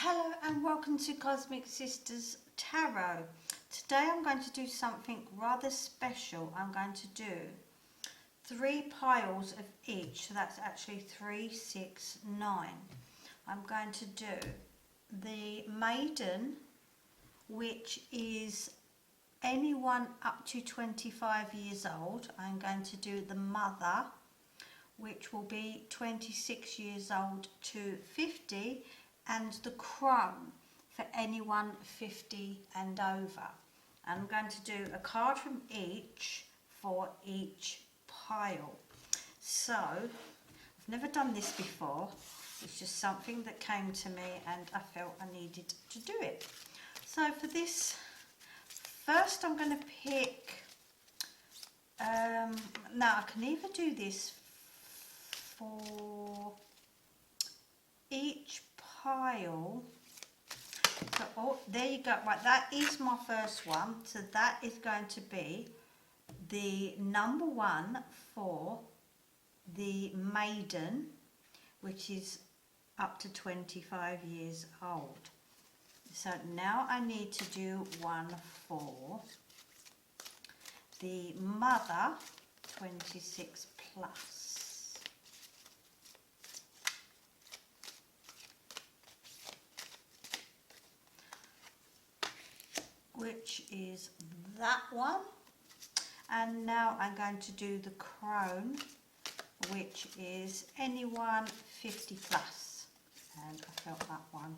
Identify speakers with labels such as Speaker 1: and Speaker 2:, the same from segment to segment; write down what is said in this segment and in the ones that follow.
Speaker 1: Hello and welcome to Cosmic Sisters Tarot. Today I'm going to do something rather special. I'm going to do 3 piles of each, so that's actually 3, 6, 9. I'm going to do the Maiden, which is anyone up to 25 years old. I'm going to do the Mother, which will be 26 years old to 50, and the Crone for anyone 50 and over. I'm going to do a card from each for each pile. So I've never done this before. It's just something that came to me and I felt I needed to do it. So for this, first I'm going to pick, now I can either do this for each pile. So, oh, there you go. Right, that is my first one. So that is going to be the number 1 for the Maiden, which is up to 25 years old. So now I need to do one for the Mother, 26 plus. Which is that one. And now I'm going to do the Crone, which is anyone 50 plus. And I felt that one.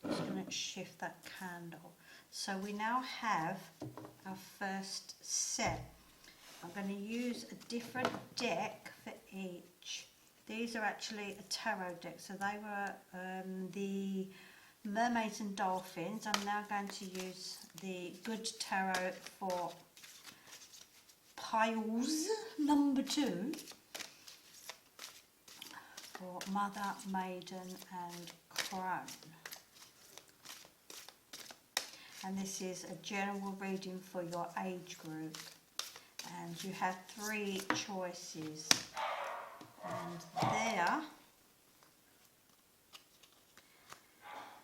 Speaker 1: I'm just going to shift that candle. So we now have our first set. I'm going to use a different deck for each. These are actually a tarot deck. So they were the Mermaids and Dolphins. I'm now going to use the Good Tarot for piles number 2 for Mother, Maiden and Crone. And this is a general reading for your age group. And you have 3 choices. And there,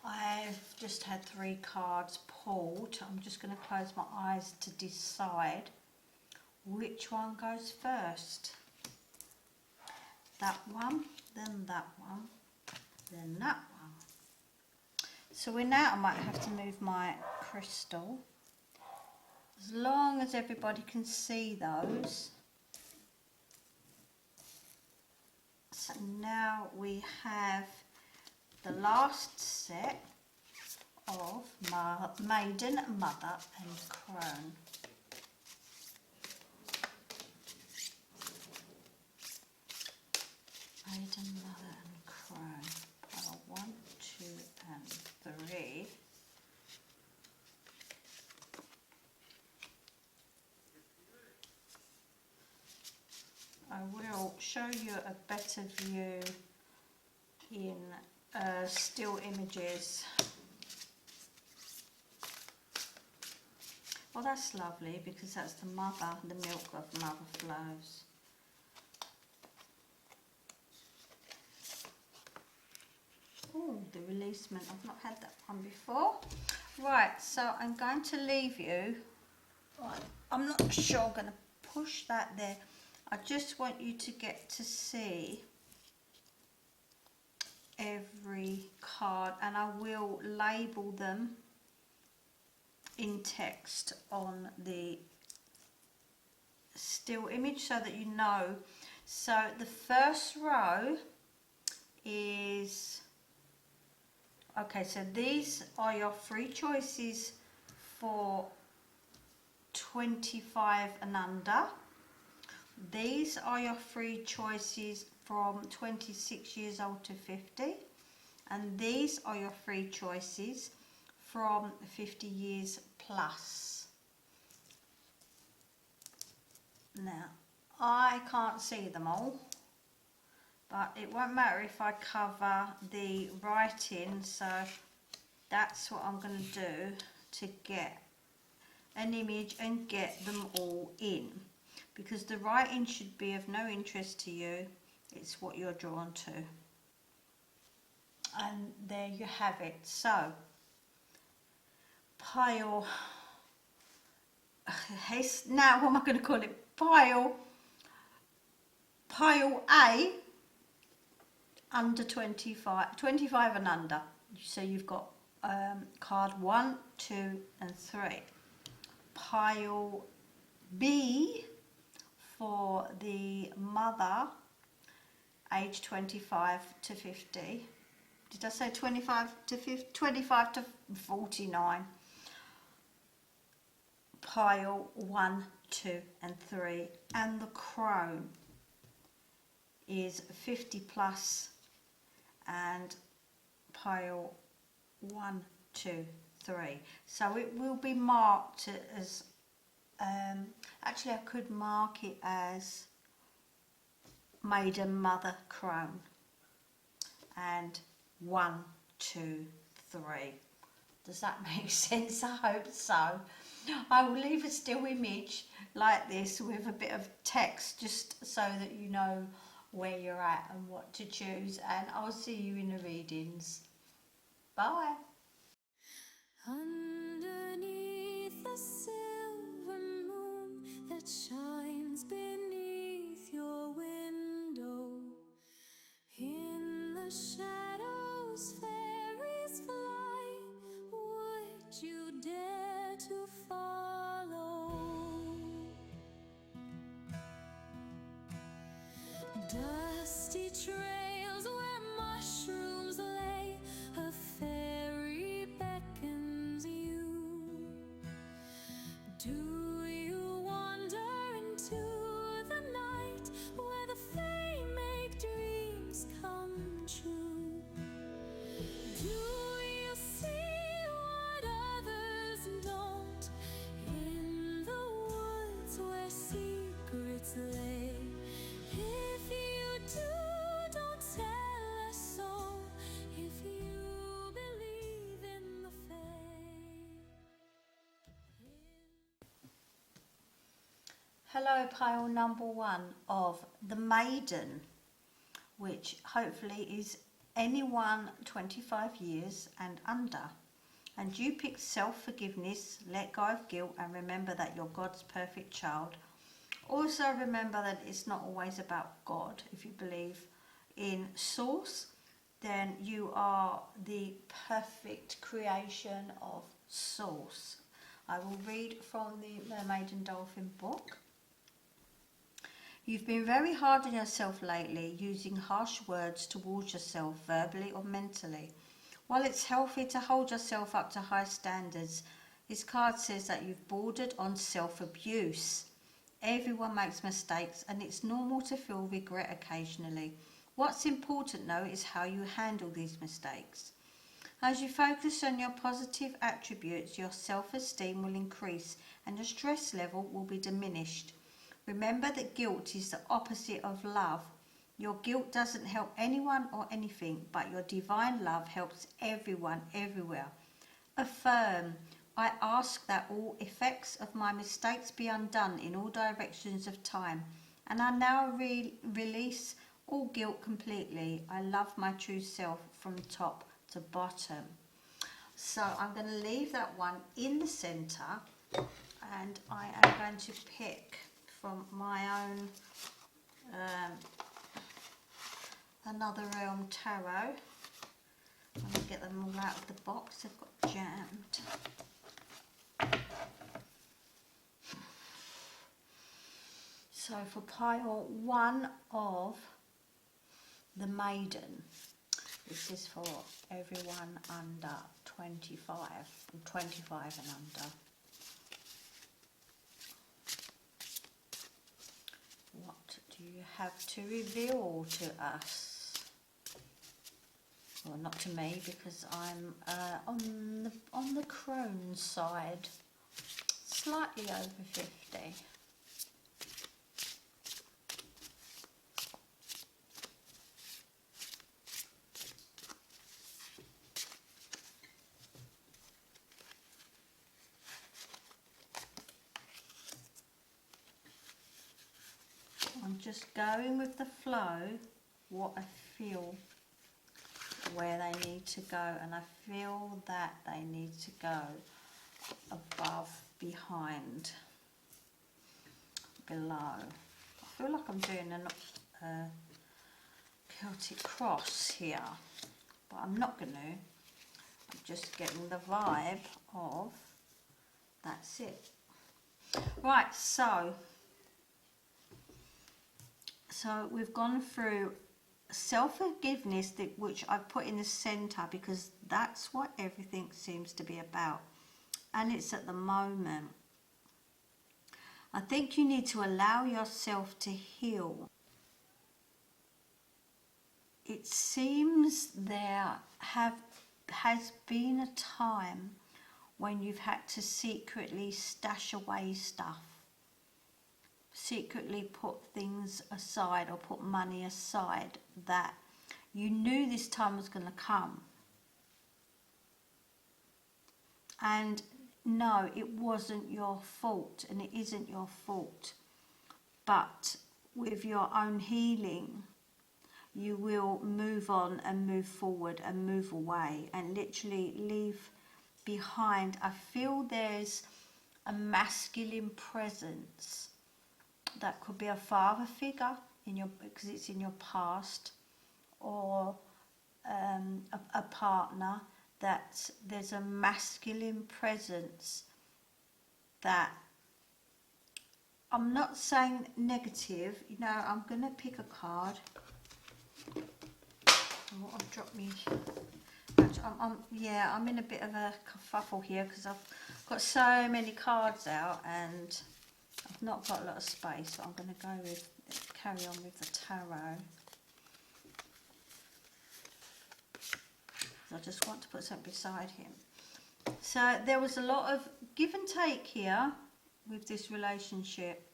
Speaker 1: I've just had 3 cards pulled. I'm just going to close my eyes to decide which one goes first. That one, then that one, then that one. So I might have to move my crystal. As long as everybody can see those. So now we have the last set of Maiden, Mother and Crone. Maiden, Mother and Crone. Pile 1, 2 and 3. I will show you a better view in still images. Well, that's lovely because that's the mother, the milk of mother flows. Oh, the releasement. I've not had that one before. Right, so I'm going to leave you. Right, I'm not sure I'm going to push that there. I just want you to get to see every card, and I will label them in text on the still image so that you know. So the first row is, okay, so these are your 3 choices for 25 and under. These are your 3 choices from 26 years old to 50, and these are your 3 choices from 50 years plus. Now, I can't see them all, but it won't matter if I cover the writing, so that's what I'm going to do to get an image and get them all in. Because the writing should be of no interest to you, it's what you're drawn to. And there you have it. So pile, now what am I going to call it? Pile A, under 25, 25 and under. So you've got card 1, 2 and 3. Pile B for the mother, age 25 to 50. Did I say 25 to 50? 25 to 49. Pile 1, 2 and 3. And the Crone is 50 plus, and pile 1, 2, 3. So it will be marked as, actually I could mark it as Maiden, Mother, Crone, and 1, 2, 3. Does that make sense? I hope so. I will leave a still image like this with a bit of text just so that you know where you're at and what to choose, and I'll see you in the readings. Bye.
Speaker 2: Underneath the silver moon that shines beneath your window, in the shadows fairies fly. Would you dare to follow? Dusty trails where mushrooms lay, a fairy beckons you. Do you wander into the night where the fae make dreams come true? Do you see what others don't in the woods where secrets lay? If you do, don't tell us so. If you believe in the fae.
Speaker 1: Hello, pile number 1 of the Maiden, which hopefully is anyone 25 years and under. And you pick self-forgiveness, let go of guilt, and remember that you're God's perfect child. Also remember that it's not always about God. If you believe in source, then you are the perfect creation of source. I will read from the Mermaid and Dolphin book. You've been very hard on yourself lately, using harsh words towards yourself, verbally or mentally. While it's healthy to hold yourself up to high standards, this card says that you've bordered on self-abuse. Everyone makes mistakes, and it's normal to feel regret occasionally. What's important though is how you handle these mistakes. As you focus on your positive attributes, your self-esteem will increase and your stress level will be diminished. Remember that guilt is the opposite of love. Your guilt doesn't help anyone or anything, but your divine love helps everyone, everywhere. Affirm, I ask that all effects of my mistakes be undone in all directions of time, and I now release all guilt completely. I love my true self from top to bottom. So I'm going to leave that one in the centre, and I am going to pick from my own Another Realm Tarot. I'm going to get them all out of the box, they've got jammed. So for pile 1 of the Maiden, this is for everyone under 25 and under. What do you have to reveal to us? Well, not to me, because I'm on the Crone side, slightly over 50. I'm just going with the flow, what I feel where they need to go, and I feel that they need to go above, behind, below. I feel like I'm doing a Celtic cross here, but I'm not going to. I'm just getting the vibe of that's it. Right, so we've gone through self-forgiveness, which I've put in the centre because that's what everything seems to be about, and it's at the moment. I think you need to allow yourself to heal. It seems there has been a time when you've had to secretly stash away stuff, secretly put things aside or put money aside that you knew this time was going to come. And no, it wasn't your fault, and it isn't your fault. But with your own healing, you will move on and move forward and move away and literally leave behind. I feel there's a masculine presence. That could be a father figure because it's in your past, or a partner. That there's a masculine presence that, I'm not saying negative, you know, I'm going to pick a card. Oh, I've dropped me. I'm in a bit of a kerfuffle here because I've got so many cards out and I've not got a lot of space, so I'm going to carry on with the tarot. I just want to put something beside him. So there was a lot of give and take here with this relationship,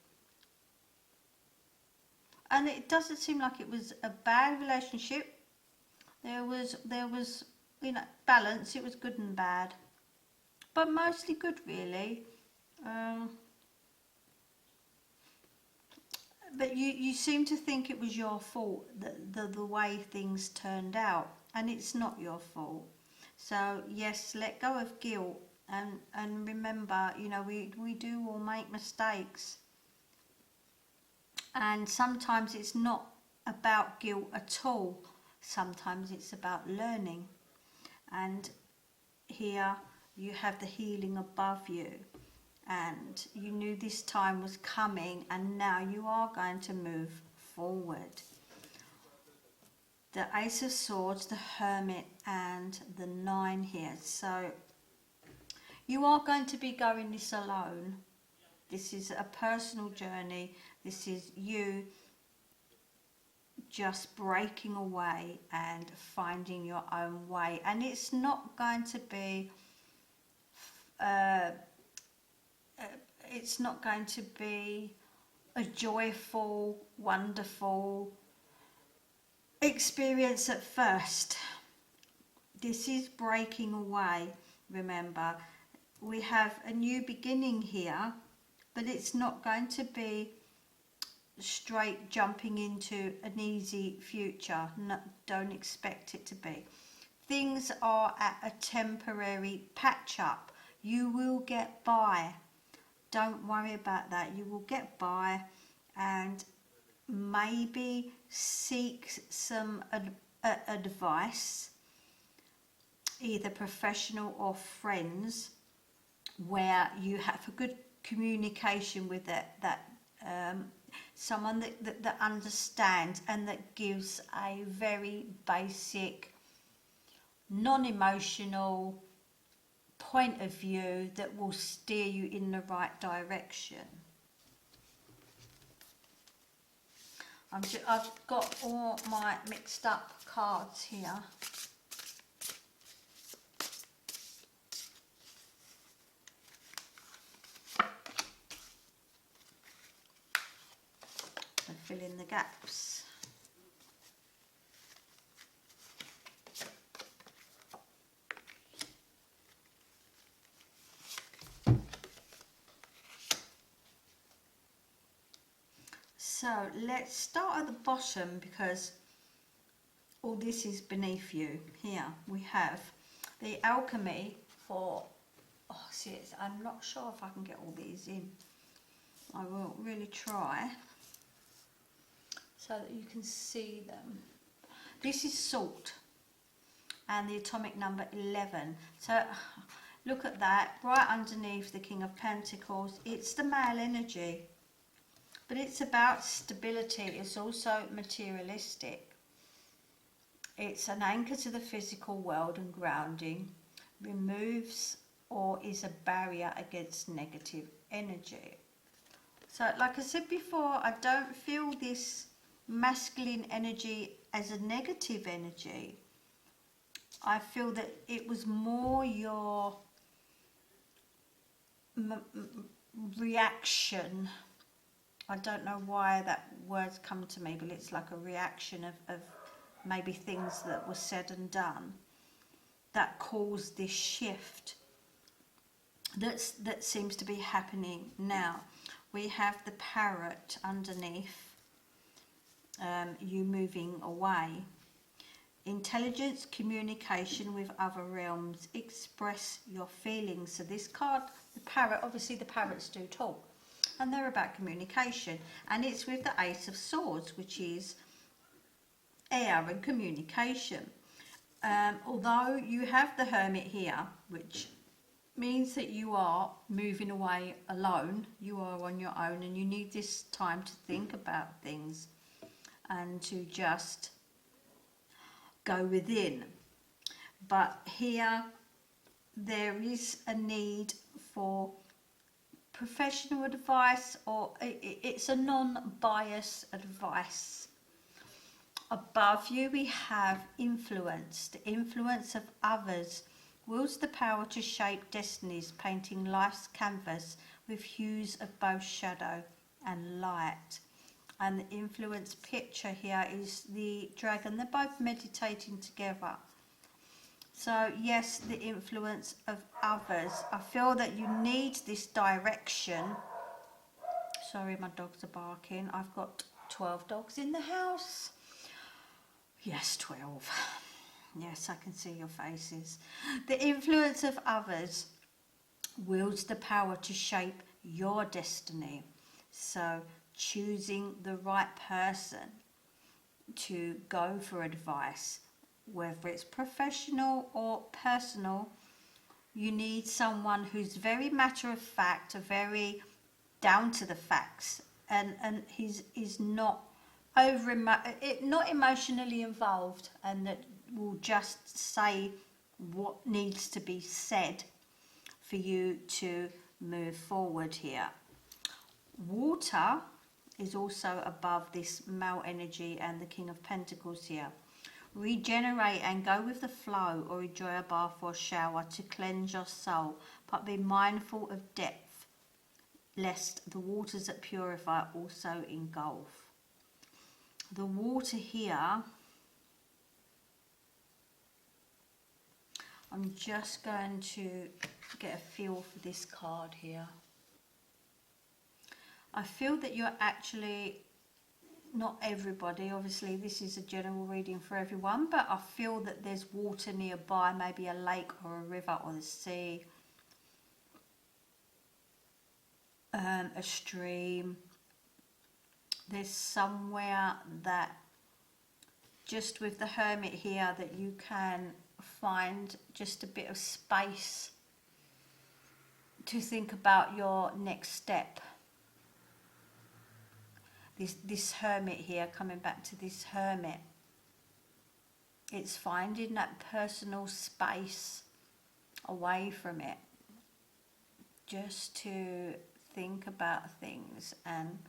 Speaker 1: and it doesn't seem like it was a bad relationship. There was you know, balance. It was good and bad, but mostly good, really. But you seem to think it was your fault, the way things turned out, and it's not your fault. So yes, let go of guilt, and remember, you know, we do all make mistakes, and sometimes it's not about guilt at all. Sometimes it's about learning, and here you have the healing above you, and you knew this time was coming, and now you are going to move forward. The Ace of Swords, the Hermit, and the 9 here. So you are going to be going this alone. This is a personal journey. This is you just breaking away and finding your own way. And it's not going to be a joyful, wonderful experience at first. This is breaking away. Remember, we have a new beginning here, but it's not going to be straight jumping into an easy future. No, don't expect it to be. Things are at a temporary patch up. You will get by. Don't worry about that. You will get by, and maybe seek some advice, either professional or friends, where you have a good communication with someone that understands and that gives a very basic, non-emotional point of view that will steer you in the right direction. I've got all my mixed up cards here. And fill in the gaps. So let's start at the bottom, because all this is beneath you. Here we have the alchemy for, oh, see, I'm not sure if I can get all these in. I will really try so that you can see them. This is salt and the atomic number 11. So look at that, right underneath the King of Pentacles. It's the male energy, but it's about stability. It's also materialistic. It's an anchor to the physical world and grounding, removes or is a barrier against negative energy. So like I said before, I don't feel this masculine energy as a negative energy. I feel that it was more your reaction. I don't know why that word's come to me, but it's like a reaction of maybe things that were said and done that caused this shift that seems to be happening now. We have the parrot underneath, you moving away. Intelligence, communication with other realms, express your feelings. So this card, the parrot, obviously the parrots do talk, and they're about communication, and it's with the Ace of Swords, which is air and communication. Although you have the Hermit here, which means that you are moving away alone, you are on your own, and you need this time to think about things and to just go within. But here there is a need for professional advice, or it's a non-biased advice. Above you we have influence. The influence of others wields the power to shape destinies, painting life's canvas with hues of both shadow and light. And the influence picture here is the dragon. They're both meditating together. So yes, the influence of others. I feel that you need this direction. Sorry, my dogs are barking. I've got 12 dogs in the house. Yes, 12. Yes, I can see your faces. The influence of others wields the power to shape your destiny. So choosing the right person to go for advice, whether it's professional or personal, you need someone who's very matter of fact, very down to the facts, and he's not not emotionally involved, and that will just say what needs to be said for you to move forward here. Water is also above this male energy and the King of Pentacles here. Regenerate and go with the flow, or enjoy a bath or shower to cleanse your soul, but be mindful of depth, lest the waters that purify also engulf. The water here, I'm just going to get a feel for this card here. I feel that you're actually, not everybody, obviously this is a general reading for everyone, but I feel that there's water nearby, maybe a lake or a river or the sea, a stream. There's somewhere that, just with the Hermit here, that you can find just a bit of space to think about your next step. This Hermit here, coming back to this Hermit, it's finding that personal space away from it, just to think about things and,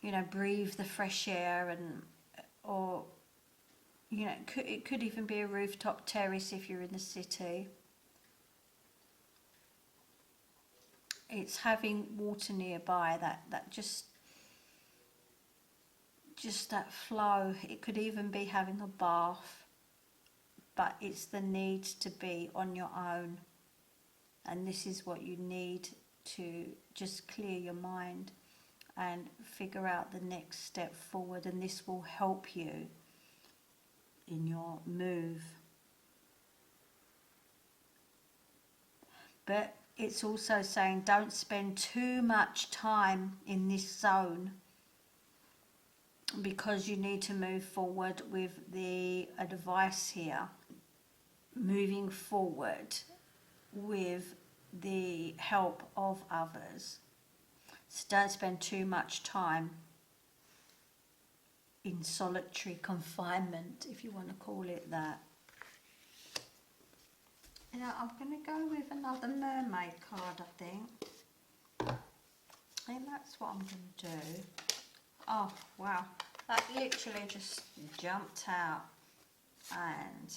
Speaker 1: you know, breathe the fresh air, and or, you know, it could even be a rooftop terrace if you're in the city. It's having water nearby, that just that flow. It could even be having a bath, but it's the need to be on your own, and this is what you need to just clear your mind and figure out the next step forward, and this will help you in your move. But it's also saying don't spend too much time in this zone, because you need to move forward with the advice here. Moving forward with the help of others. So don't spend too much time in solitary confinement, if you want to call it that. Now I'm going to go with another mermaid card, I think. And that's what I'm going to do. Oh, wow. That literally just jumped out. And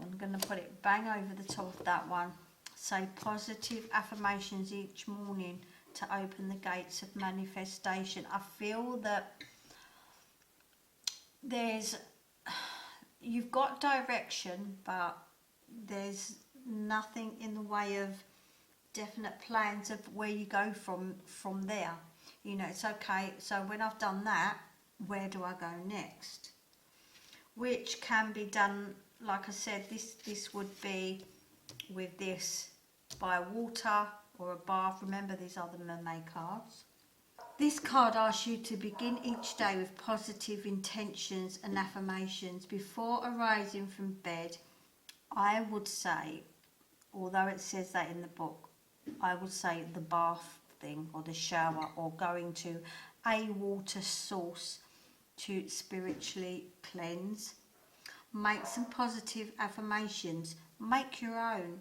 Speaker 1: I'm going to put it bang over the top of that one. Say positive affirmations each morning to open the gates of manifestation. I feel that you've got direction, but there's nothing in the way of definite plans of where you go from there. You know, it's okay, so when I've done that, where do I go next? Which can be done, like I said, this would be with this by water or a bath. Remember, these are the mermaid cards. This card asks you to begin each day with positive intentions and affirmations. Before arising from bed, I would say, although it says that in the book, I would say the bath thing or the shower or going to a water source to spiritually cleanse. Make some positive affirmations. Make your own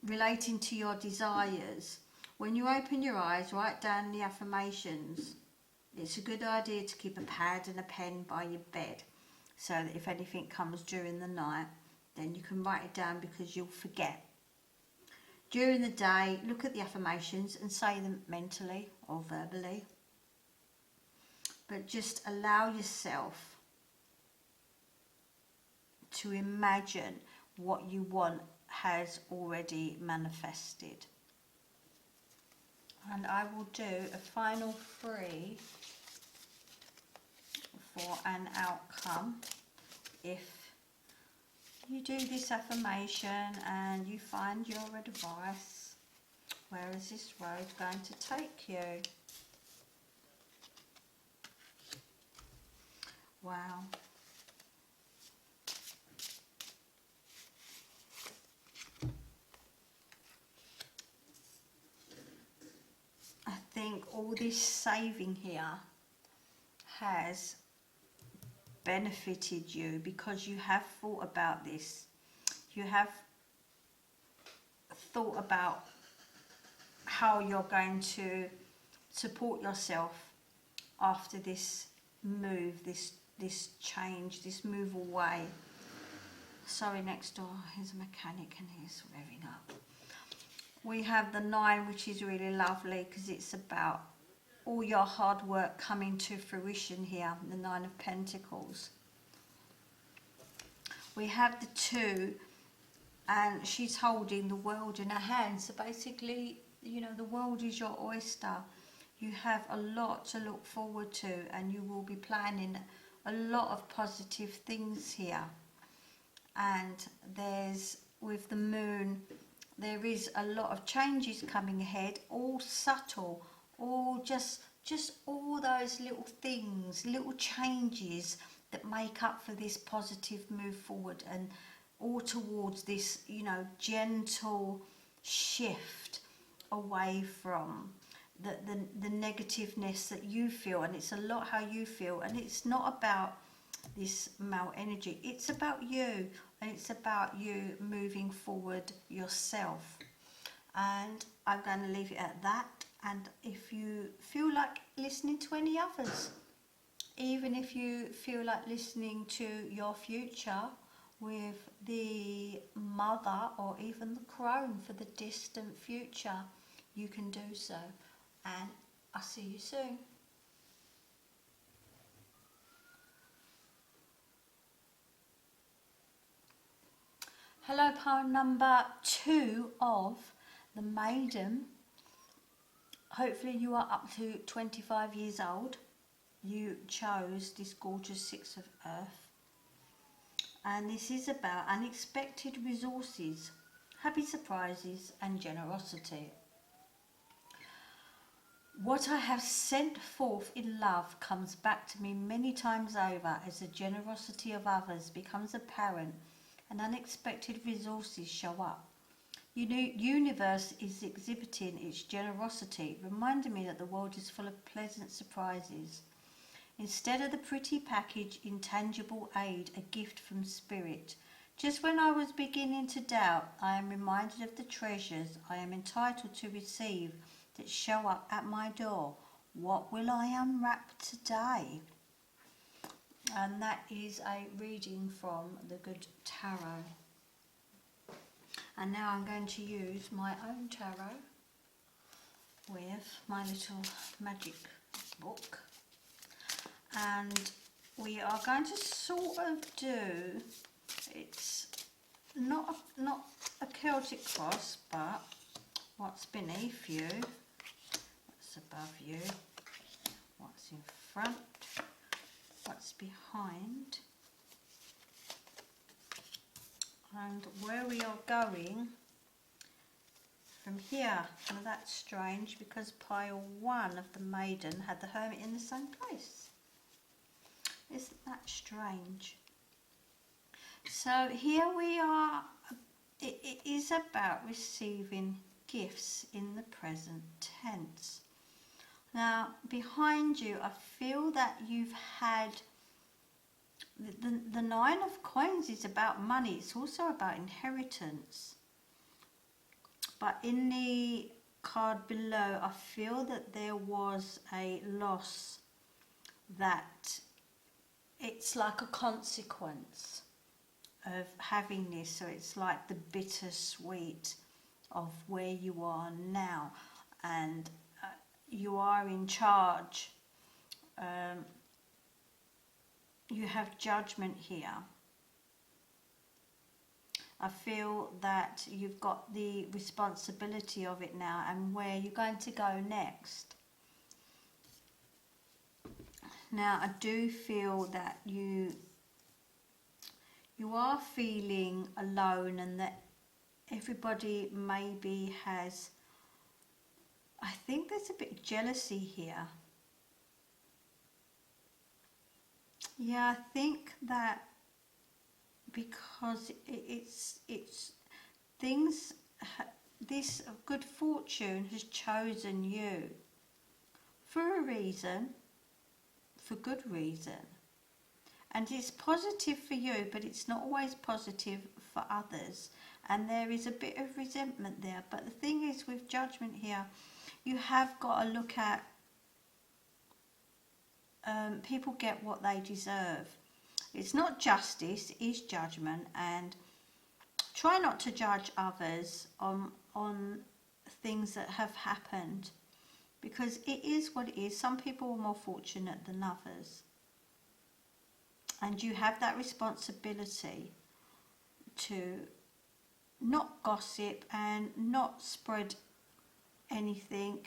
Speaker 1: relating to your desires. When you open your eyes, write down the affirmations. It's a good idea to keep a pad and a pen by your bed so that if anything comes during the night, then you can write it down because you'll forget. During the day, look at the affirmations and say them mentally or verbally. But just allow yourself to imagine what you want has already manifested. And I will do a final 3 for an outcome if you do this affirmation and you find your advice. Where is this road going to take you? Wow. I think all this saving here has benefited you because you have thought about this. You have thought about how you're going to support yourself after this move, this change, this move away. Sorry, next door, here's a mechanic and he's revving up. We have the 9, which is really lovely because it's about all your hard work coming to fruition here, the 9 of Pentacles. We have the 2, and she's holding the world in her hands. So basically, you know, the world is your oyster. You have a lot to look forward to, and you will be planning a lot of positive things here. And there's, with the moon, there is a lot of changes coming ahead, all subtle, all just all those little things, little changes that make up for this positive move forward, and all towards this, you know, gentle shift away from the negativeness that you feel. And it's a lot how you feel, and it's not about this male energy, it's about you, and it's about you moving forward yourself. And I'm going to leave it at that. And if you feel like listening to any others, even if you feel like listening to your future with the mother or even the crone for the distant future, you can do so. And I'll see you soon. Hello, poem number 2 of the Maiden. Hopefully you are up to 25 years old. you chose this gorgeous Six of Earth. And this is about unexpected resources, happy surprises and generosity. What I have sent forth in love comes back to me many times over as the generosity of others becomes apparent and unexpected resources show up. Universe is exhibiting its generosity, reminding me that the world is full of pleasant surprises. Instead of the pretty package, intangible aid, a gift from spirit. Just when I was beginning to doubt, I am reminded of the treasures I am entitled to receive that show up at my door. What will I unwrap today? And that is a reading from the Good Tarot. And now I'm going to use my own tarot with my little magic book. And we are going to sort of do, it's not a Celtic cross, but what's beneath you, what's above you, what's in front, what's behind, and where we are going from here. Now that's strange because pile 1 of the Maiden had the Hermit in the same place. Isn't that strange? So here we are. It is about receiving gifts in the present tense. Now behind you, I feel that you've had the 9 of Coins is about money. It's also about inheritance. But in the card below, I feel that there was a loss, that it's like a consequence of having this. So it's like the bittersweet of where you are now, and you are in charge. You have judgment here. I feel that you've got the responsibility of it now and where you're going to go next. Now I do feel that you are feeling alone, and that everybody maybe has, I think there's a bit of jealousy here. Yeah, I think that because it's things, this good fortune has chosen you for a reason, for good reason. And it's positive for you, but it's not always positive for others. And there is a bit of resentment there. But the thing is, with judgment here, you have got to look at people get what they deserve. It's not justice, it is judgment. And try not to judge others on things that have happened, because it is what it is. Some people are more fortunate than others. And you have that responsibility to not gossip and not spread anything,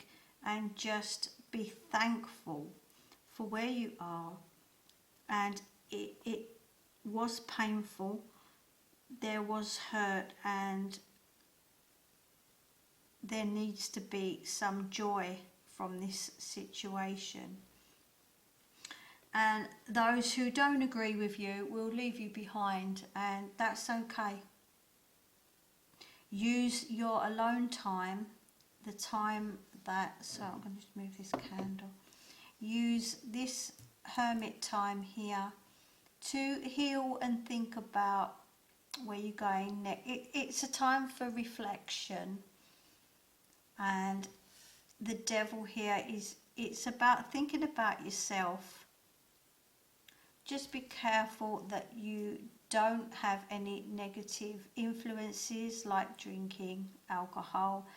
Speaker 1: and just be thankful for where you are. And it was painful, there was hurt, and there needs to be some joy from this situation. And those who don't agree with you will leave you behind, and that's okay. Use your alone time, the time that, so I'm going to just move this candle. Use this hermit time here to heal and think about where you're going next. It's a time for reflection. And the devil here it's about thinking about yourself. Just be careful that you don't have any negative influences like drinking, alcohol,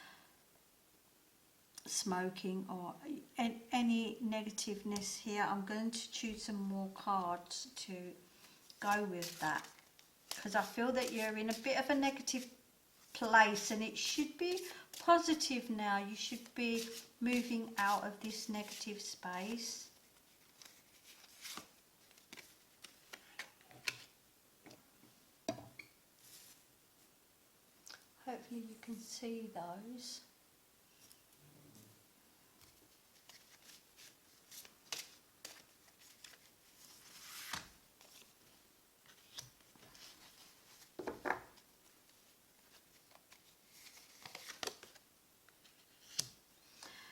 Speaker 1: smoking, or any negativeness here. I'm going to choose some more cards to go with that, because I feel that you're in a bit of a negative place, and it should be positive now. You should be moving out of this negative space. Hopefully you can see those.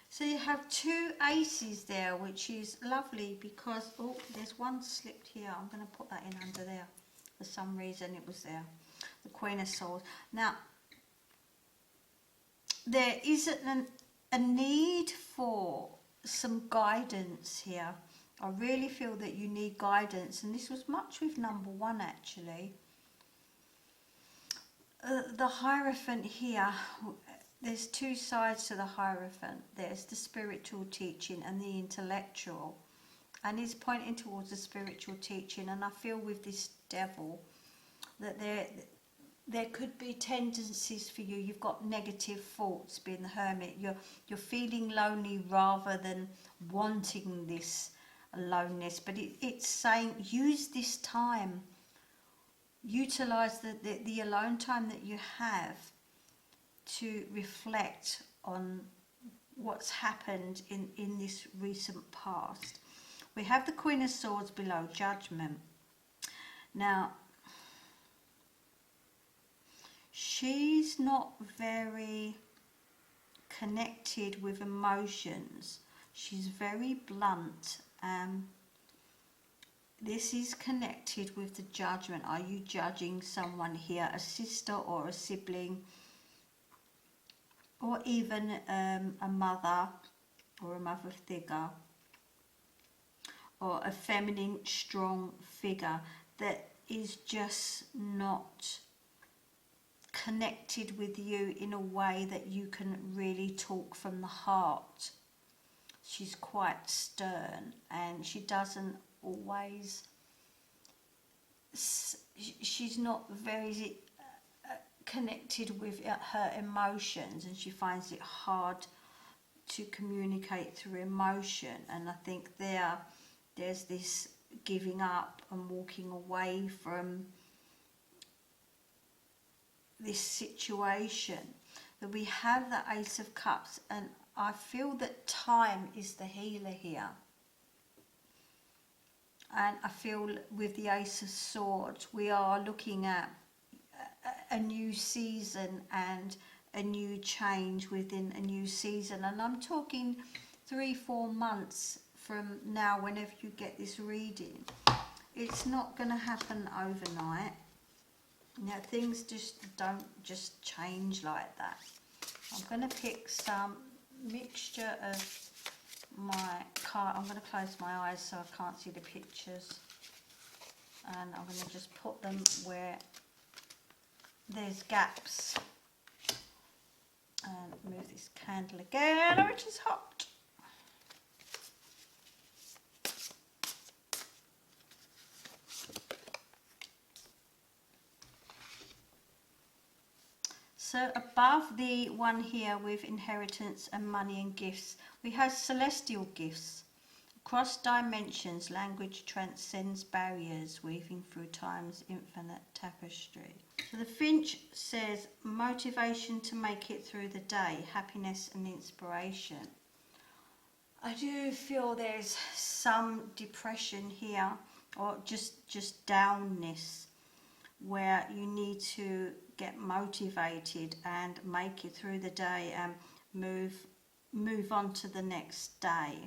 Speaker 1: So you have two aces there, which is lovely because, oh, there's one slipped here. I'm going to put that in under there. For some reason it was there. The Queen of Swords. Now, there is a need for some guidance here. I really feel that you need guidance, and this was much with number one actually. The Hierophant here, there's two sides to the Hierophant. There's the spiritual teaching and the intellectual, and he's pointing towards the spiritual teaching. And I feel with this Devil that there could be tendencies for you. You've got negative thoughts, being the Hermit. You're feeling lonely rather than wanting this aloneness, but it's saying use this time, utilize the alone time that you have to reflect on what's happened in this recent past. We have the Queen of Swords below, Judgment. Now, she's not very connected with emotions. She's very blunt. This is connected with the Judgment. Are you judging someone here, a sister or a sibling, or even a mother or a mother figure, or a feminine strong figure that is just not connected with you in a way that you can really talk from the heart? She's quite stern, and she doesn't always, she's not very connected with her emotions, and she finds it hard to communicate through emotion. And I think there's this giving up and walking away from this situation. That we have the Ace of Cups, and I feel that time is the healer here. And I feel with the Ace of Swords, we are looking at a new season and a new change within a new season. And I'm talking 3-4 months from now, whenever you get this reading. It's not going to happen overnight. Now, things just don't just change like that. I'm going to pick some mixture of my card. I'm going to close my eyes so I can't see the pictures, and I'm going to just put them where there's gaps, and move this candle again, which is hot. So above the one here with inheritance and money and gifts, we have celestial gifts. Across dimensions, language transcends barriers, weaving through time's infinite tapestry. So the Finch says motivation to make it through the day, happiness and inspiration. I do feel there's some depression here, or just downness, where you need to get motivated and make it through the day and move on to the next day.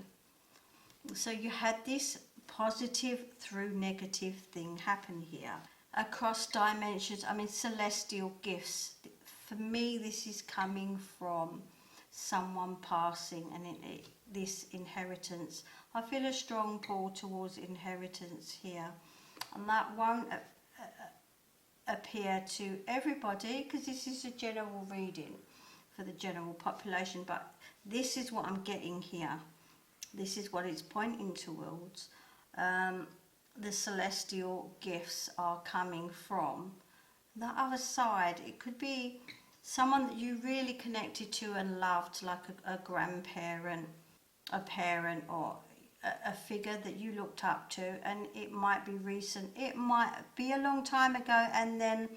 Speaker 1: So you had this positive through negative thing happen here. Across dimensions, I mean celestial gifts. For me, this is coming from someone passing, and this inheritance. I feel a strong pull towards inheritance here, and that won't appear to everybody because this is a general reading for the general population, but this is what I'm getting here. This is what it's pointing towards. The celestial gifts are coming from the other side. It could be someone that you really connected to and loved, like a grandparent, a parent, or a figure that you looked up to, and it might be recent, it might be a long time ago, and then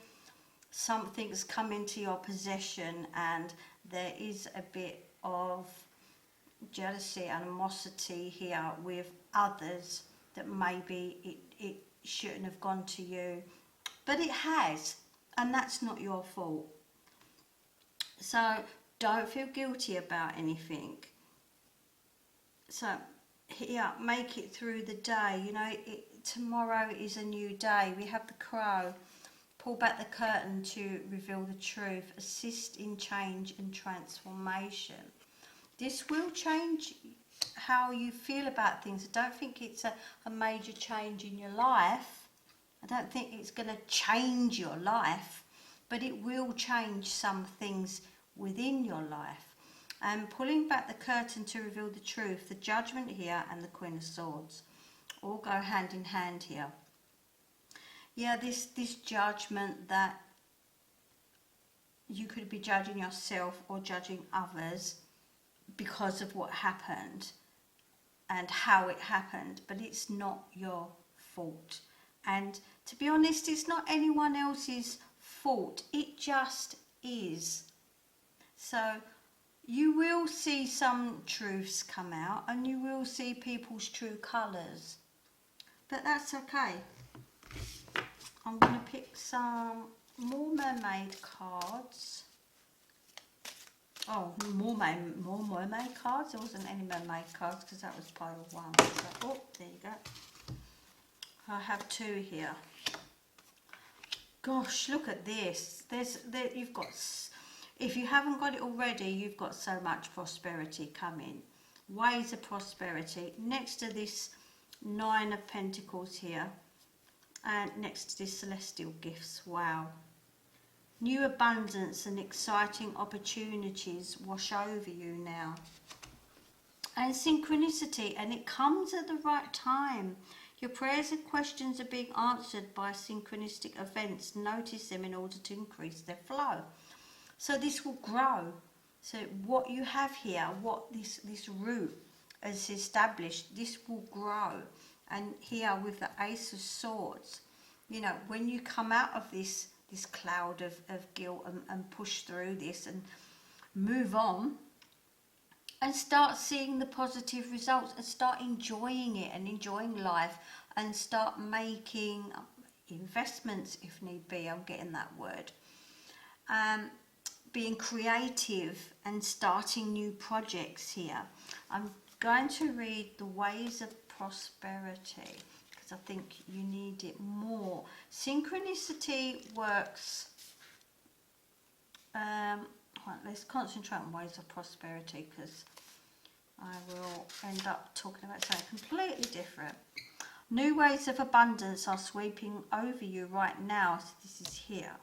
Speaker 1: something's come into your possession and there is a bit of jealousy, animosity here with others, that maybe it shouldn't have gone to you, but it has, and that's not your fault. So don't feel guilty about anything. So here, make it through the day. You know, tomorrow is a new day. We have the crow. Pull back the curtain to reveal the truth. Assist in change and transformation. This will change how you feel about things. I don't think it's a major change in your life. I don't think it's going to change your life, but it will change some things within your life. And pulling back the curtain to reveal the truth, the Judgment here and the Queen of Swords all go hand in hand here. Yeah, this judgment that you could be judging yourself or judging others because of what happened and how it happened, but it's not your fault. And to be honest, it's not anyone else's fault. It just is. So you will see some truths come out and you will see people's true colours, but that's okay. I'm going to pick some more mermaid cards. Oh, more mermaid cards. There wasn't any mermaid cards because that was pile 1. So, oh, there you go. I have 2 here. Gosh, look at this. You've got, if you haven't got it already, you've got so much prosperity coming. Ways of prosperity. Next to this 9 of Pentacles here, and next to this celestial gifts. Wow. New abundance and exciting opportunities wash over you now. And synchronicity, and it comes at the right time. Your prayers and questions are being answered by synchronistic events. Notice them in order to increase their flow. So this will grow. So what you have here, what this root has established, this will grow. And here with the Ace of Swords, you know, when you come out of this cloud of guilt and push through this and move on and start seeing the positive results and start enjoying it and enjoying life and start making investments if need be. I'm getting that word. Being creative and starting new projects here. I'm going to read the ways of prosperity, I think you need it more. Synchronicity works. Right, let's concentrate on ways of prosperity because I will end up talking about something completely different. New ways of abundance are sweeping over you right now. So this is here.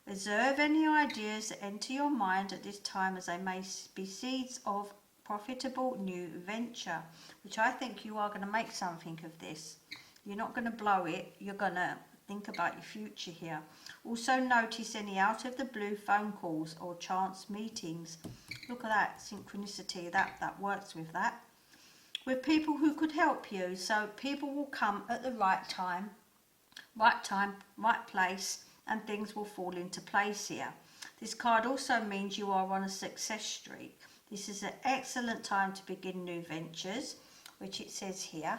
Speaker 1: Observe any ideas that enter your mind at this time, as they may be seeds of profitable new venture, which I think you are going to make something of this. You're not going to blow it. You're going to think about your future here. Also notice any out of the blue phone calls or chance meetings. Look at that synchronicity. That works with that. With people who could help you. So people will come at the right time, right place, and things will fall into place here. This card also means you are on a success streak. This is an excellent time to begin new ventures, which it says here,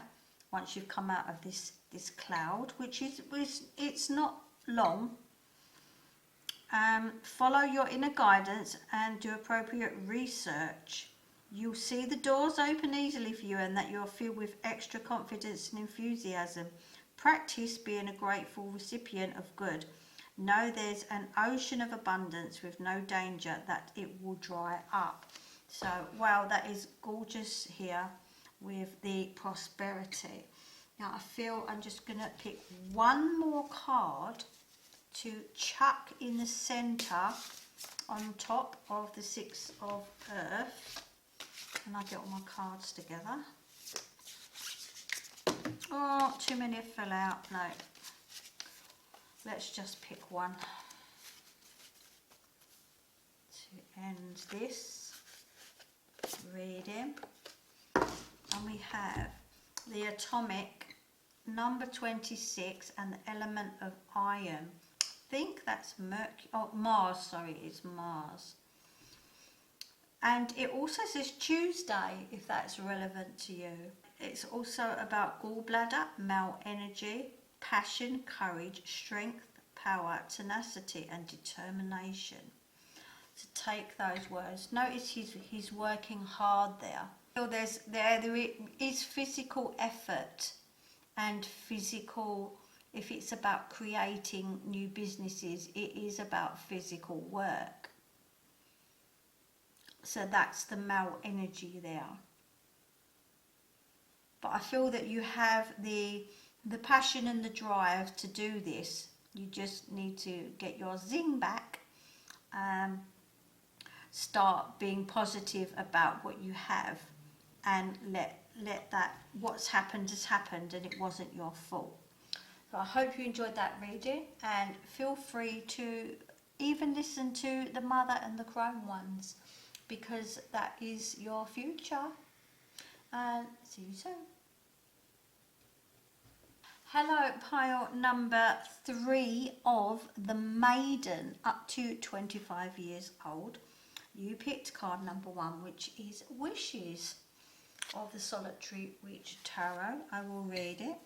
Speaker 1: once you've come out of this cloud, which it's not long. Follow your inner guidance and do appropriate research. You'll see the doors open easily for you and that you're filled with extra confidence and enthusiasm. Practice being a grateful recipient of good. Know there's an ocean of abundance with no danger that it will dry up. So, wow, that is gorgeous here with the prosperity. Now, I feel I'm just going to pick one more card to chuck in the centre on top of the 6 of Earth. And I get all my cards together. Oh, too many fell out. No. Let's just pick one to end this reading. And we have the atomic, number 26, and the element of iron. think that's Mercury, oh, Mars, sorry, it's Mars. And it also says Tuesday, if that's relevant to you. It's also about gallbladder, male energy, passion, courage, strength, power, tenacity and determination. To take those words. Notice he's working hard there. So there is physical effort and physical, if it's about creating new businesses, it is about physical work. So that's the male energy there. But I feel that you have the passion and the drive to do this. You just need to get your zing back. Start being positive about what you have, and let that, what's happened has happened and it wasn't your fault. So I hope you enjoyed that reading, and feel free to even listen to the Mother and the Crone ones, because that is your future. And see you soon. Hello, pile number 3 of the Maiden, up to 25 years old. You picked card number 1, which is Wishes of the Solitary Witch Tarot. I will read it.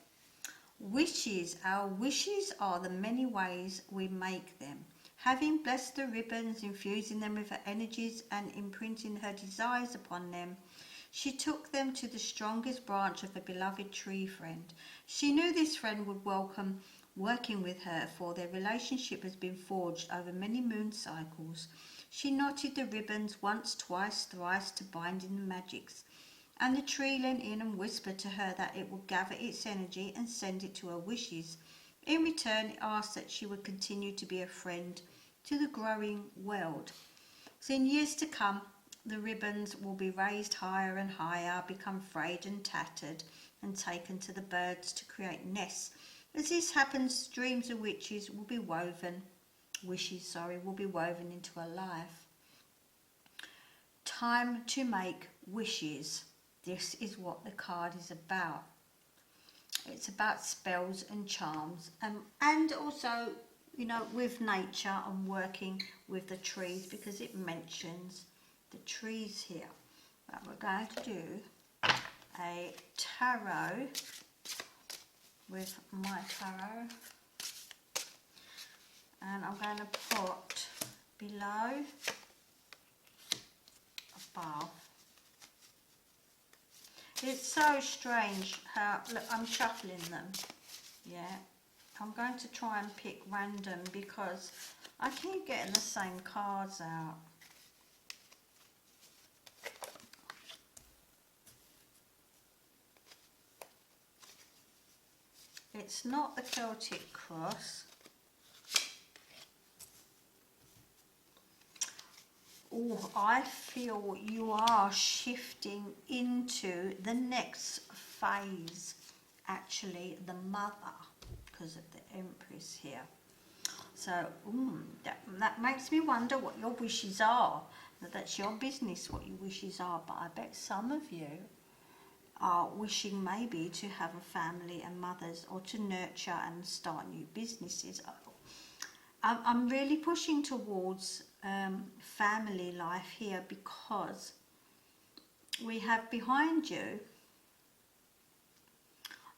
Speaker 1: Wishes. Our wishes are the many ways we make them. Having blessed the ribbons, infusing them with her energies and imprinting her desires upon them, she took them to the strongest branch of a beloved tree friend. She knew this friend would welcome working with her, for their relationship has been forged over many moon cycles. She knotted the ribbons once, twice, thrice to bind in the magics, and the tree leaned in and whispered to her that it would gather its energy and send it to her wishes. In return, it asked that she would continue to be a friend to the growing world. So in years to come, the ribbons will be raised higher and higher, become frayed and tattered, and taken to the birds to create nests. As this happens, dreams of wishes will be woven into a life. Time to make wishes. This is what the card is about. It's about spells and charms, and also, you know, with nature and working with the trees, because it mentions the trees here. But we're going to do a tarot with my tarot, and I'm going to put below, above. It's so strange how, look, I'm shuffling them, yeah. I'm going to try and pick random because I keep getting the same cards out. It's not the Celtic cross. Oh, I feel you are shifting into the next phase. Actually, the Mother, because of the Empress here. So, that makes me wonder what your wishes are. That's your business, what your wishes are. But I bet some of you are wishing maybe to have a family and mothers, or to nurture and start new businesses. I'm really pushing towards family life here, because we have behind you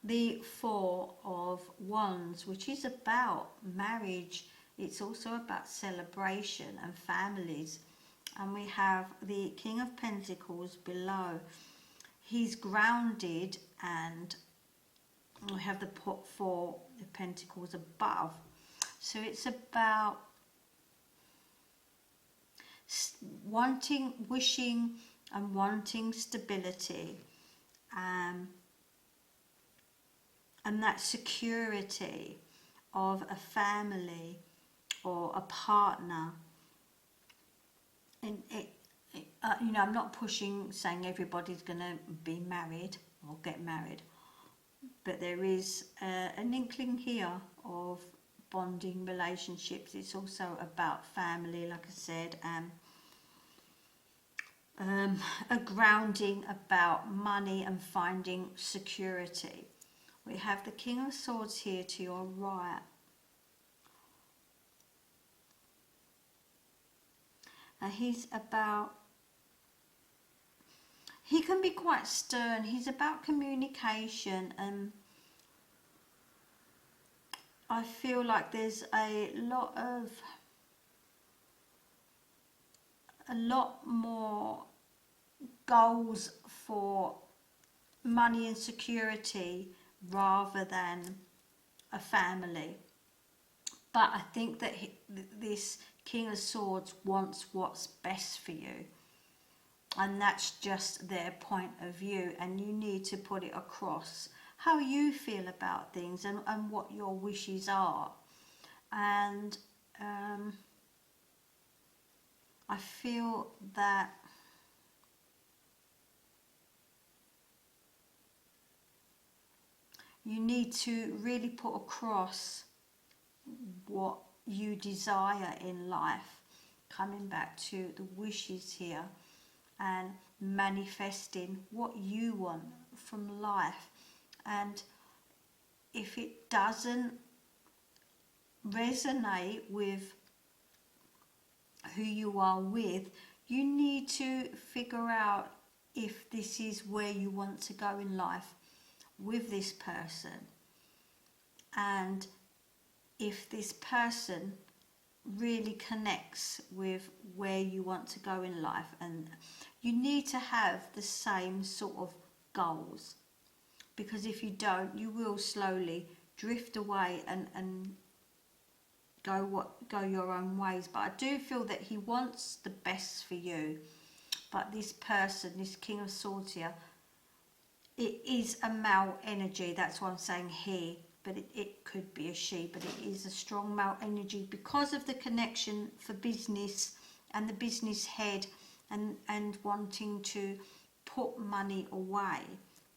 Speaker 1: the 4 of Wands, which is about marriage. It's also about celebration and families. And we have the King of Pentacles below. He's grounded, and we have the 4 of Pentacles above. So it's about wanting, wishing and wanting stability, and that security of a family or a partner. And you know, I'm not pushing, saying everybody's going to be married or get married, but there is an inkling here of bonding relationships. It's also about family, like I said, a grounding about money and finding security. We have the King of Swords here to your right. He's about, he can be quite stern. He's about communication, and I feel like there's a lot more goals for money and security rather than a family. But I think that this King of Swords wants what's best for you, and that's just their point of view, and you need to put it across how you feel about things and what your wishes are. And I feel that you need to really put across what you desire in life, coming back to the wishes here and manifesting what you want from life. And if it doesn't resonate with who you are with, you need to figure out if this is where you want to go in life with this person, and if this person really connects with where you want to go in life. And you need to have the same sort of goals, because if you don't, you will slowly drift away and go your own ways. But I do feel that he wants the best for you. But this person, this King of Swords here, it is a male energy. That's why I'm saying he, but it could be a she, but it is a strong male energy because of the connection for business and the business head and wanting to put money away.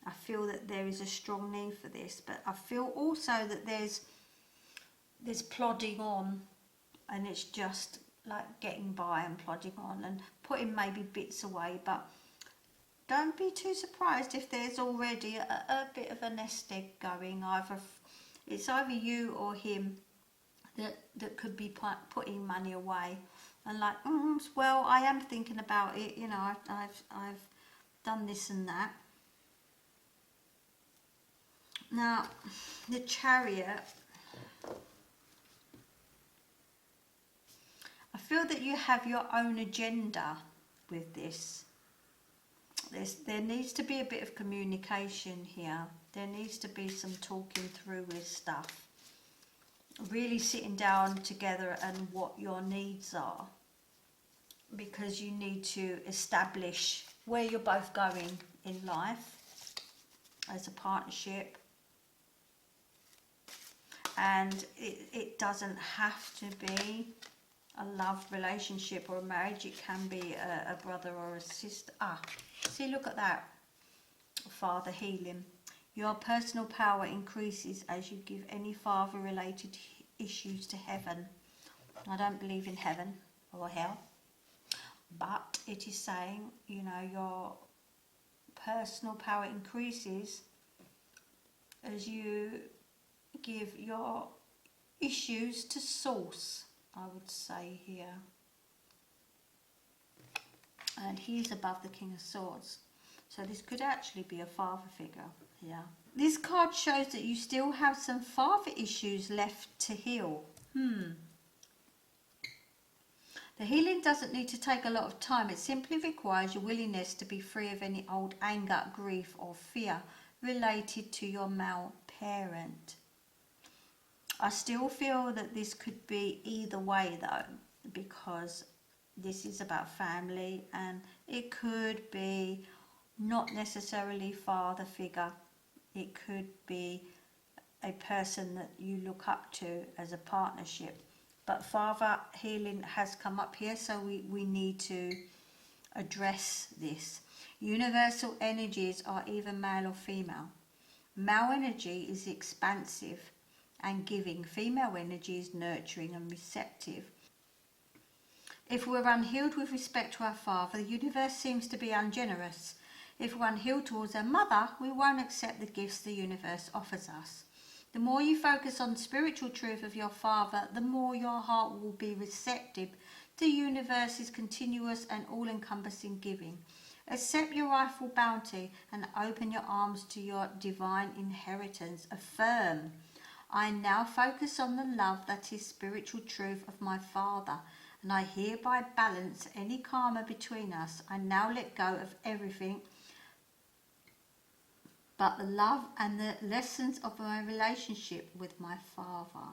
Speaker 1: I feel that there is a strong need for this, but I feel also that there's plodding on, and it's just like getting by and plodding on and putting maybe bits away. But don't be too surprised if there's already a bit of a nest egg going. It's either you or him that could be putting money away, and like, well, I am thinking about it. You know, I've done this and that. Now, the Chariot. I feel that you have your own agenda with this. There needs to be a bit of communication here. There needs to be some talking through with stuff. Really sitting down together and what your needs are. Because you need to establish where you're both going in life as a partnership. And it doesn't have to be a love relationship or a marriage. It can be a brother or a sister. See, look at that. Father healing. Your personal power increases as you give any father related issues to heaven. I don't believe in heaven or hell, but it is saying, you know, your personal power increases as you give your issues to source, I would say here. And he's above the King of Swords. So this could actually be a father figure here. This card shows that you still have some father issues left to heal. The healing doesn't need to take a lot of time. It simply requires your willingness to be free of any old anger, grief or fear related to your male parent. I still feel that this could be either way though, because this is about family, and it could be not necessarily father figure. It could be a person that you look up to as a partnership. But father healing has come up here, so we need to address this. Universal energies are either male or female. Male energy is expansive and giving. Female energy is nurturing and receptive. If we're unhealed with respect to our father, the universe seems to be ungenerous. If we're unhealed towards our mother, we won't accept the gifts the universe offers us. The more you focus on spiritual truth of your father, the more your heart will be receptive The universe is continuous and all-encompassing giving. Accept your rightful bounty and open your arms to your divine inheritance. Affirm, I now focus on the love that is spiritual truth of my Father, and I hereby balance any karma between us. I now let go of everything but the love and the lessons of my relationship with my Father.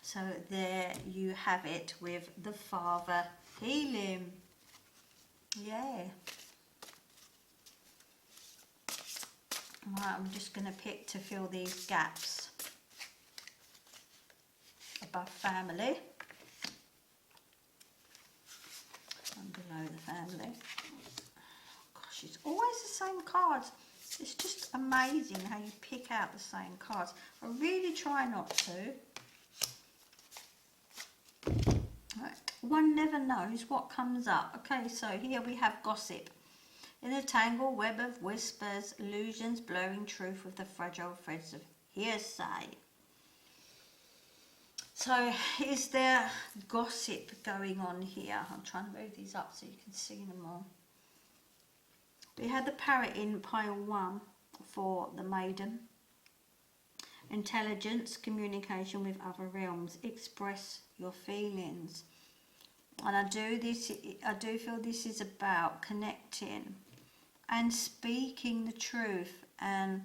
Speaker 1: So there you have it with the Father healing. Yeah. Right, I'm just going to pick to fill these gaps above family and below the family. Gosh, it's always the same cards. It's just amazing how you pick out the same cards. I really try not to. Right. One never knows what comes up. Okay, so here we have gossip. In a tangled web of whispers, illusions, blurring truth with the fragile threads of hearsay. So is there gossip going on here? I'm trying to move these up so you can see them all. We had the parrot in pile 1 for the Maiden. Intelligence, communication with other realms. Express your feelings. And I do feel this is about connecting and speaking the truth and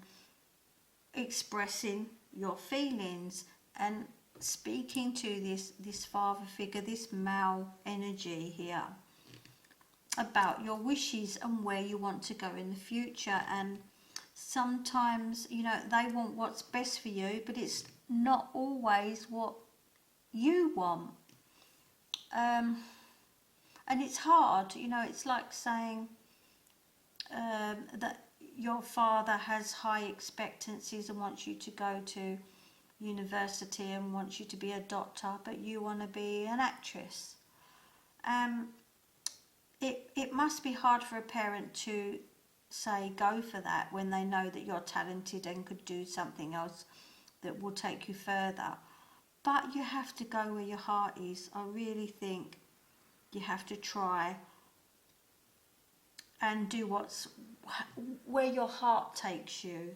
Speaker 1: expressing your feelings and speaking to this father figure, this male energy here, about your wishes and where you want to go in the future. And sometimes, you know, they want what's best for you, but it's not always what you want. And it's hard, you know, it's like saying that your father has high expectancies and wants you to go to university and wants you to be a doctor, but you want to be an actress. It must be hard for a parent to say go for that when they know that you're talented and could do something else that will take you further. But you have to go where your heart is. I really think you have to try and do where your heart takes you.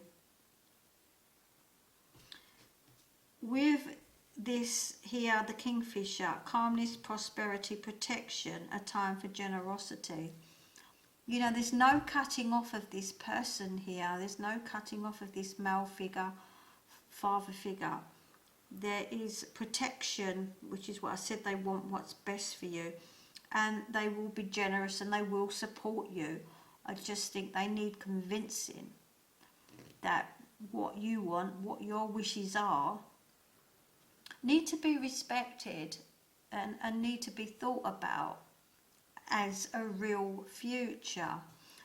Speaker 1: With this here, the Kingfisher, calmness, prosperity, protection, a time for generosity. You know, there's no cutting off of this person here. There's no cutting off of this male figure, father figure. There is protection, which is what I said, they want what's best for you. And they will be generous and they will support you. I just think they need convincing that what you want, what your wishes are, need to be respected and need to be thought about as a real future.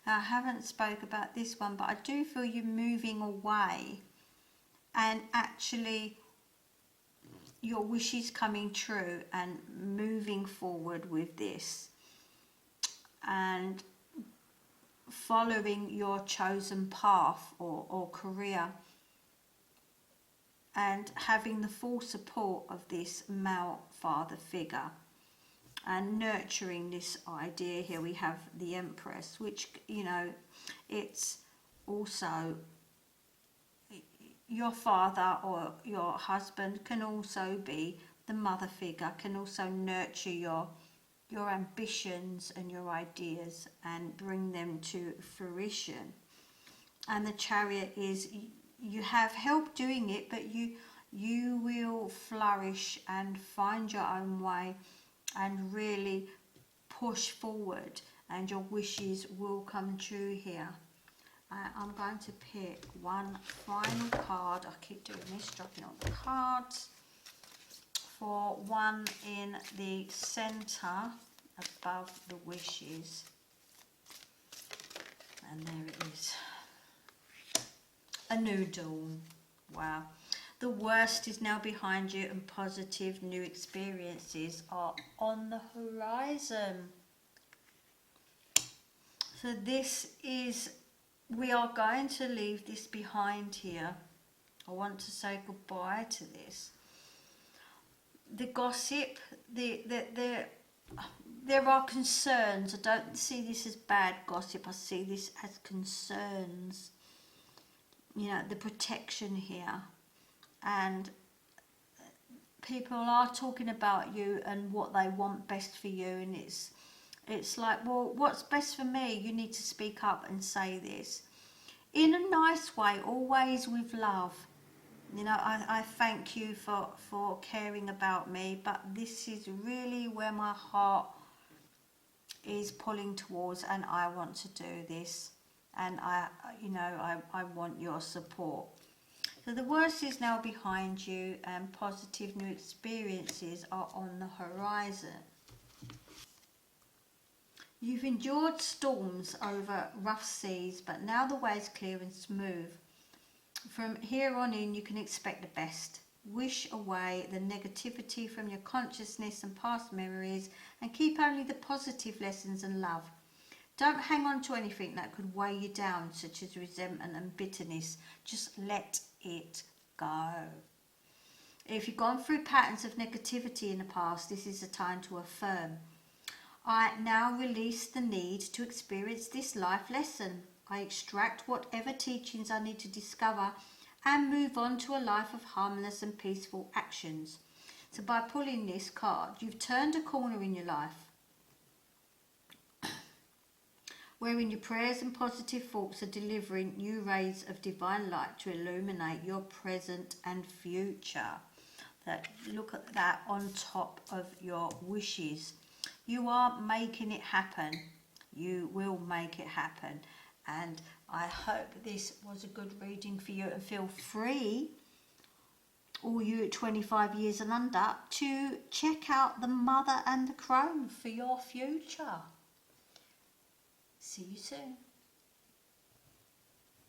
Speaker 1: Now, I haven't spoke about this one, but I do feel you're moving away and actually your wishes coming true and moving forward with this and following your chosen path or career and having the full support of this male father figure and nurturing this idea. Here we have the Empress, which, you know, it's also your father or your husband can also be the mother figure, can also nurture your ambitions and your ideas and bring them to fruition. And the Chariot is, you have help doing it, but you will flourish and find your own way and really push forward, and your wishes will come true here. I'm going to pick one final card. I keep doing this, dropping all the cards. For one in the centre above the wishes. And there it is. A new dawn. Wow. The worst is now behind you and positive new experiences are on the horizon. So this is, we are going to leave this behind here. I want to say goodbye to this. the gossip, there are concerns. I don't see this as bad gossip. I see this as concerns. You know, the protection here. And people are talking about you and what they want best for you. And it's like, well, what's best for me? You need to speak up and say this. In a nice way, always with love. You know, I thank you for caring about me, but this is really where my heart is pulling towards, and I want to do this, and I want your support. So the worst is now behind you, and positive new experiences are on the horizon. You've endured storms over rough seas, but now the way is clear and smooth. From here on in, you can expect the best. Wish away the negativity from your consciousness and past memories, and keep only the positive lessons and love. Don't hang on to anything that could weigh you down, such as resentment and bitterness. Just let it go. If you've gone through patterns of negativity in the past, this is a time to affirm. I now release the need to experience this life lesson. I extract whatever teachings I need to discover and move on to a life of harmless and peaceful actions. So by pulling this card, you've turned a corner in your life, wherein your prayers and positive thoughts are delivering new rays of divine light to illuminate your present and future. Look at that on top of your wishes. You are making it happen. You will make it happen. And I hope this was a good reading for you, and feel free, all you 25 years and under, to check out the Mother and the Crone for your future. See you soon.